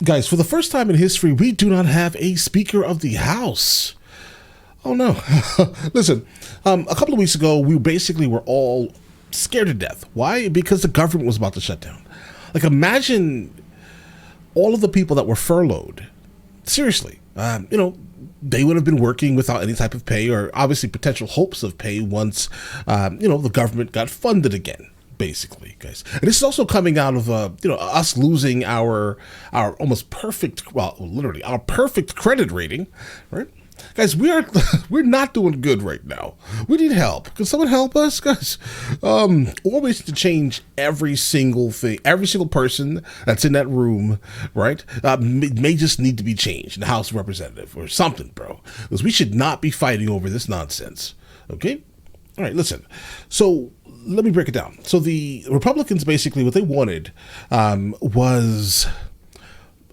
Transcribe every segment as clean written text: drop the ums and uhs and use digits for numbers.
Guys, for the first time in history, we do not have a Speaker of the House. Oh no. Listen, a couple of weeks ago, we basically were all scared to death. Why? Because the government was about to shut down. Like, imagine all of the people that were furloughed. Seriously, they would have been working without any type of pay or obviously potential hopes of pay once, the government got funded again. Basically, guys, and this is also coming out of us losing our almost perfect, well, literally our perfect credit rating, right? Guys, we're not doing good right now. We need help. Can someone help us, guys? Always to change every single thing, every single person that's in that room, right? May just need to be changed in the House of Representatives or something, bro. Because we should not be fighting over this nonsense. Okay. All right. Listen. So. Let me break it down. So the Republicans, basically what they wanted was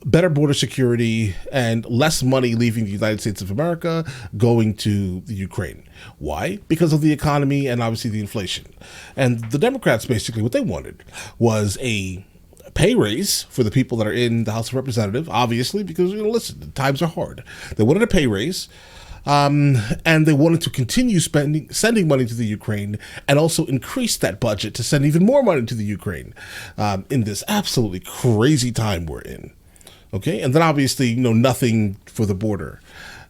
better border security and less money leaving the United States of America going to the Ukraine. Why? Because of the economy and obviously the inflation. And the Democrats, basically what they wanted was a pay raise for the people that are in the House of Representatives, obviously, because, listen, the times are hard. They wanted a pay raise. And they wanted to continue sending money to the Ukraine and also increase that budget to send even more money to the Ukraine in this absolutely crazy time we're in. Okay. And then obviously, nothing for the border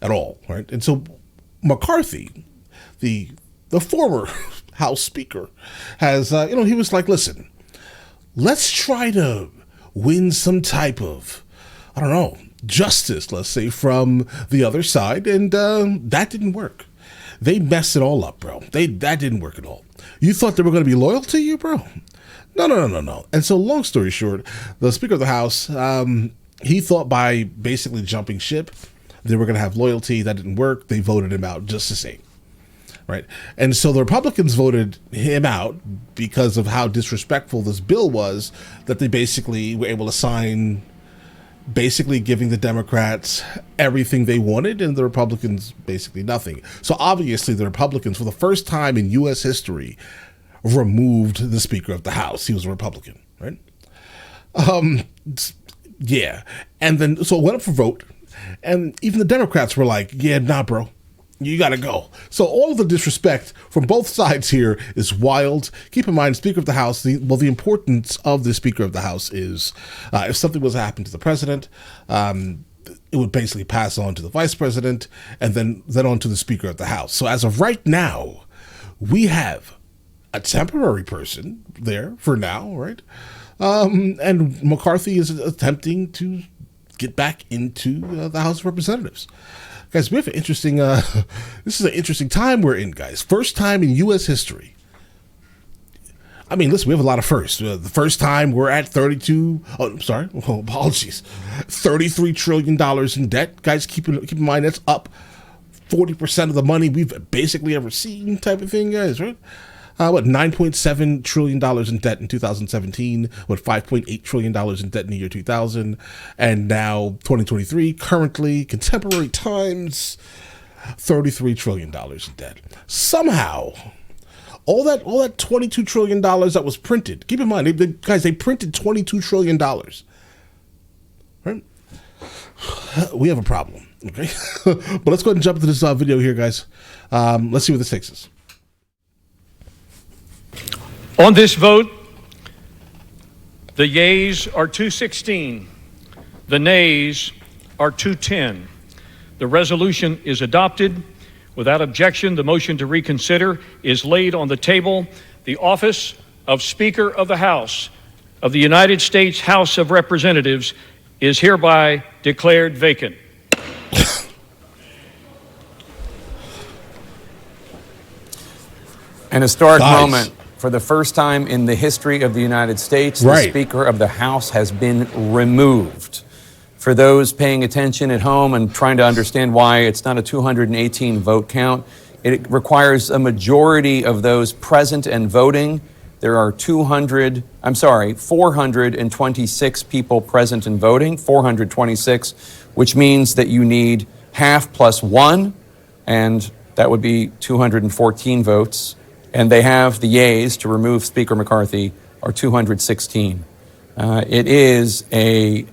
at all. Right. And so McCarthy, the former House Speaker, has, he was like, listen, let's try to win some type of, I don't know, justice, let's say, from the other side, and that didn't work. They messed it all up, bro. That didn't work at all. You thought they were going to be loyal to you, bro? No. And so, long story short, the Speaker of the House, he thought by basically jumping ship, they were going to have loyalty. That didn't work. They voted him out just the same. Right. And so the Republicans voted him out because of how disrespectful this bill was, that they basically were able to sign, basically giving the Democrats everything they wanted and the Republicans basically nothing. So obviously the Republicans, for the first time in U.S. history, removed the Speaker of the House. He was a Republican, right? Yeah. And then, so it went up for vote, and even the Democrats were like, yeah, nah, bro. You got to go. So all of the disrespect from both sides here is wild. Keep in mind, Speaker of the House, the importance of the Speaker of the House is if something was to happen to the president, it would basically pass on to the vice president and then on to the Speaker of the House. So as of right now, we have a temporary person there for now, right? And McCarthy is attempting to get back into the House of Representatives. Guys, we have an interesting, this is an interesting time we're in, guys. First time in U.S. history. I mean, listen, we have a lot of firsts. The first time we're at $33 trillion in debt. Guys, keep in mind, that's up 40% of the money we've basically ever seen type of thing, guys, right? $9.7 trillion in debt in 2017, $5.8 trillion in debt in the year 2000, and now 2023, currently, contemporary times, $33 trillion in debt. Somehow, all that $22 trillion that was printed, keep in mind, they printed $22 trillion, right? We have a problem, okay? But let's go ahead and jump into this video here, guys. Let's see what this takes us. On this vote, the yeas are 216, the nays are 210. The resolution is adopted. Without objection, the motion to reconsider is laid on the table. The office of Speaker of the House of the United States House of Representatives is hereby declared vacant. An historic moment. For the first time in the history of the United States, the Speaker of the House has been removed. For those paying attention at home and trying to understand why it's not a 218 vote count, it requires a majority of those present and voting. There are 426 people present and voting, 426, which means that you need half plus one, and that would be 214 votes. And they have the yeas to remove Speaker McCarthy are 216. It is a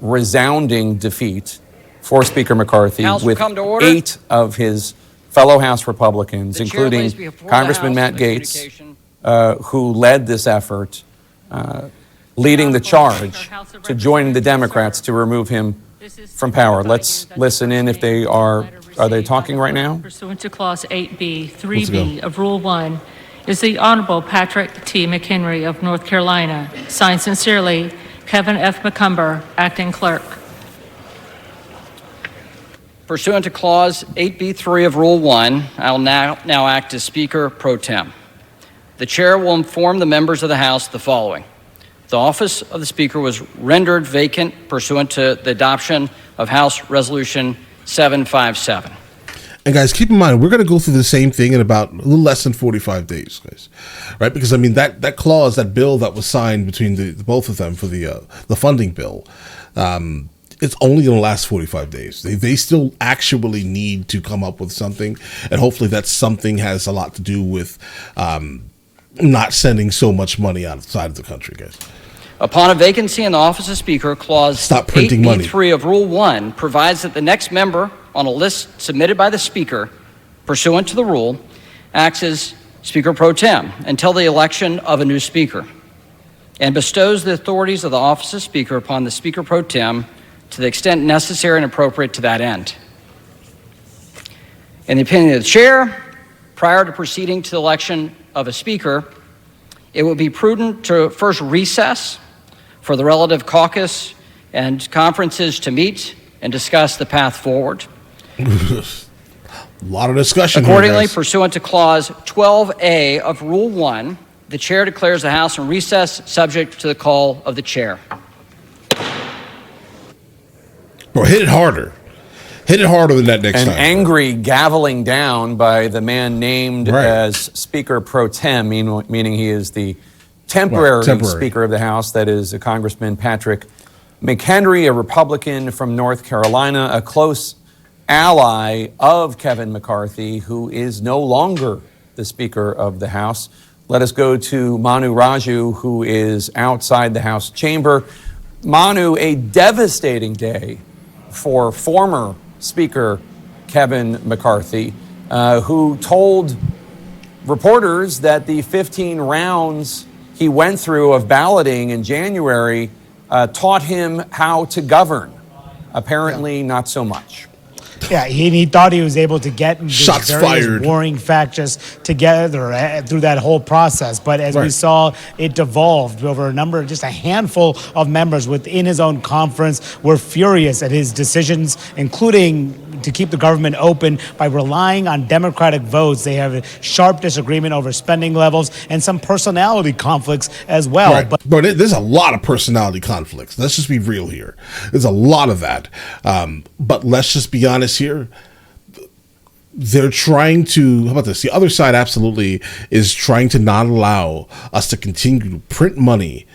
resounding defeat for Speaker McCarthy, House with come to order. 8 of his fellow House Republicans, The chair lays including before the Congressman House Matt the Gaetz, communication. who led this effort, leading the charge to join the Democrats to remove him from power. Let's listen in if they are they talking right now? Pursuant to Clause 8B, 3B of Rule 1, is the Honorable Patrick T. McHenry of North Carolina. Signed sincerely, Kevin F. McCumber, Acting Clerk. Pursuant to Clause 8B3 of Rule 1, I will now act as Speaker pro tem. The Chair will inform the members of the House the following. The office of the Speaker was rendered vacant pursuant to the adoption of House Resolution 757. And guys, keep in mind, we're going to go through the same thing in about a little less than 45 days, guys. Right? Because, I mean, that clause, that bill that was signed between the both of them for the funding bill, it's only going to last 45 days. They still actually need to come up with something. And hopefully that something has a lot to do with not sending so much money outside of the country, guys. Upon a vacancy in the office of Speaker, Clause Stop printing money. 8B3 of Rule 1 provides that the next member on a list submitted by the Speaker, pursuant to the rule, acts as Speaker pro tem until the election of a new Speaker, and bestows the authorities of the office of Speaker upon the Speaker pro tem to the extent necessary and appropriate to that end. In the opinion of the Chair, prior to proceeding to the election of a Speaker, it would be prudent to first recess for the relative caucus and conferences to meet and discuss the path forward. A lot of discussion. Accordingly, pursuant to Clause 12A of Rule 1, the Chair declares the House in recess subject to the call of the Chair. Bro, hit it harder. Hit it harder than that next time. An angry gaveling down by the man named as Speaker pro tem, meaning he is the temporary Speaker of the House. That is Congressman Patrick McHenry, a Republican from North Carolina, a close ally of Kevin McCarthy, who is no longer the Speaker of the House. Let us go to Manu Raju, who is outside the House chamber. Manu, a devastating day for former Speaker Kevin McCarthy, who told reporters that the 15 rounds he went through of balloting in January taught him how to govern. Apparently, not so much. Yeah, he thought he was able to get Shots various fired. warring factions together through that whole process. But as we saw, it devolved over just a handful of members within his own conference were furious at his decisions, including to keep the government open by relying on Democratic votes. They have a sharp disagreement over spending levels and some personality conflicts as well. Right. But there's a lot of personality conflicts. Let's just be real here. There's a lot of that. But let's just be honest here. They're trying to, how about this? The other side absolutely is trying to not allow us to continue to print money,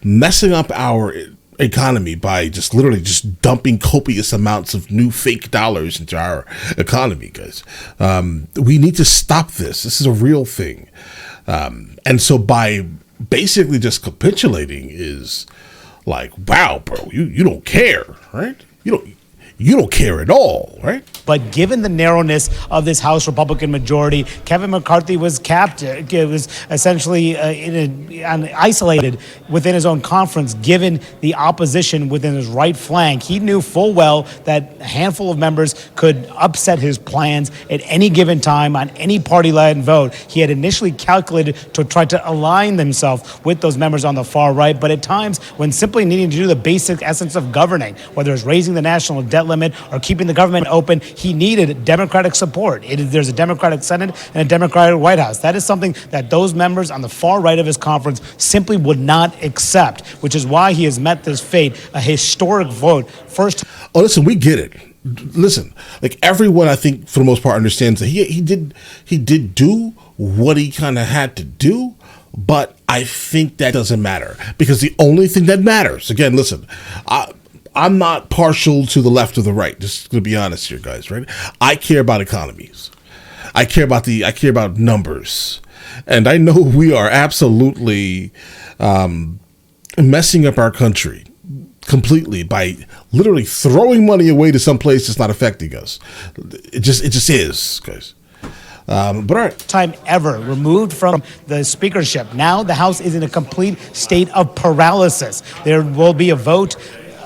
messing up our economy by just literally just dumping copious amounts of new fake dollars into our economy, guys. We need to stop this. This is a real thing. And so by basically just capitulating is like, wow, bro, you don't care, right? You don't care at all, right? But given the narrowness of this House Republican majority, Kevin McCarthy was captive. It was essentially isolated within his own conference, given the opposition within his right flank. He knew full well that a handful of members could upset his plans at any given time on any party-led vote. He had initially calculated to try to align himself with those members on the far right, but at times when simply needing to do the basic essence of governing, whether it's raising the national debt limit or keeping the government open, he needed Democratic support. There's a Democratic Senate and a Democratic White House. That is something that those members on the far right of his conference simply would not accept, which is why he has met this fate, a historic vote. First. Oh, listen, we get it. Listen, like everyone, I think for the most part understands that he did do what he kind of had to do, but I think that doesn't matter because the only thing that matters, again, listen, I'm not partial to the left or the right. Just to be honest here, guys, right? I care about economies. I care about numbers. And I know we are absolutely messing up our country completely by literally throwing money away to some place that's not affecting us. It just is, guys. But all right. Time ever removed from the speakership. Now the House is in a complete state of paralysis. There will be a vote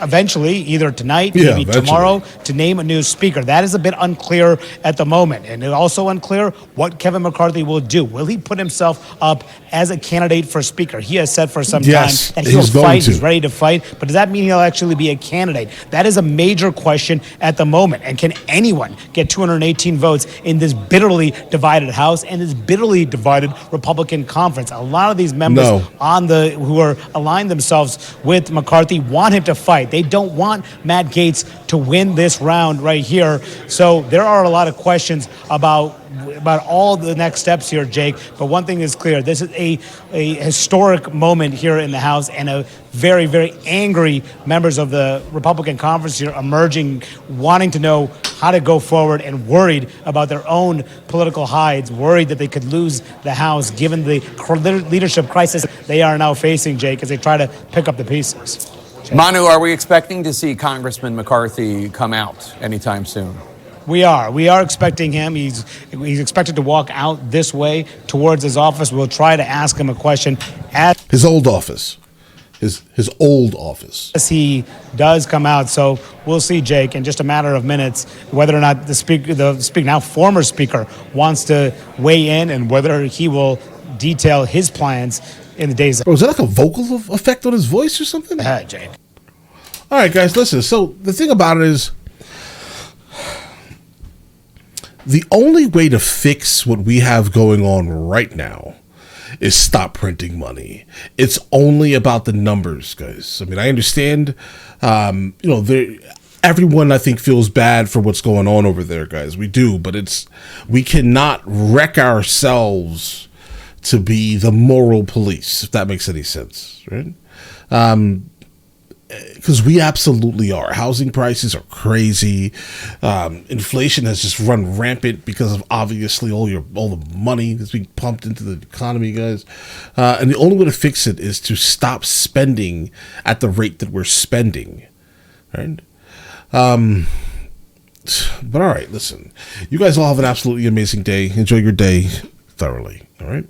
eventually, either tonight, maybe tomorrow, to name a new speaker. That is a bit unclear at the moment. And it's also unclear what Kevin McCarthy will do. Will he put himself up as a candidate for speaker? He has said for some time that he'll fight, he's ready to fight. But does that mean he'll actually be a candidate? That is a major question at the moment. And can anyone get 218 votes in this bitterly divided House and this bitterly divided Republican conference? A lot of these members who are aligned themselves with McCarthy want him to fight. They don't want Matt Gaetz to win this round right here. So there are a lot of questions about all the next steps here, Jake. But one thing is clear. This is a historic moment here in the House, and a very, very angry members of the Republican conference here emerging, wanting to know how to go forward and worried about their own political hides, worried that they could lose the House given the leadership crisis they are now facing, Jake, as they try to pick up the pieces. Manu, are we expecting to see Congressman McCarthy come out anytime soon? We are expecting him. He's expected to walk out this way towards his office. We'll try to ask him a question at his old office. His old office. As he does come out, so we'll see, Jake, in just a matter of minutes, whether or not the now former speaker, wants to weigh in and whether he will detail his plans in the days. Was that like a vocal effect on his voice or something? Jake. All right, guys, listen. So the thing about it is, the only way to fix what we have going on right now is stop printing money. It's only about the numbers, guys. I mean, I understand, everyone I think feels bad for what's going on over there, guys. We do, but we cannot wreck ourselves to be the moral police, if that makes any sense, right? Because we absolutely are. Housing prices are crazy. Inflation has just run rampant because of obviously all the money that's being pumped into the economy, guys. And the only way to fix it is to stop spending at the rate that we're spending, right? But all right, listen. You guys all have an absolutely amazing day. Enjoy your day thoroughly, all right?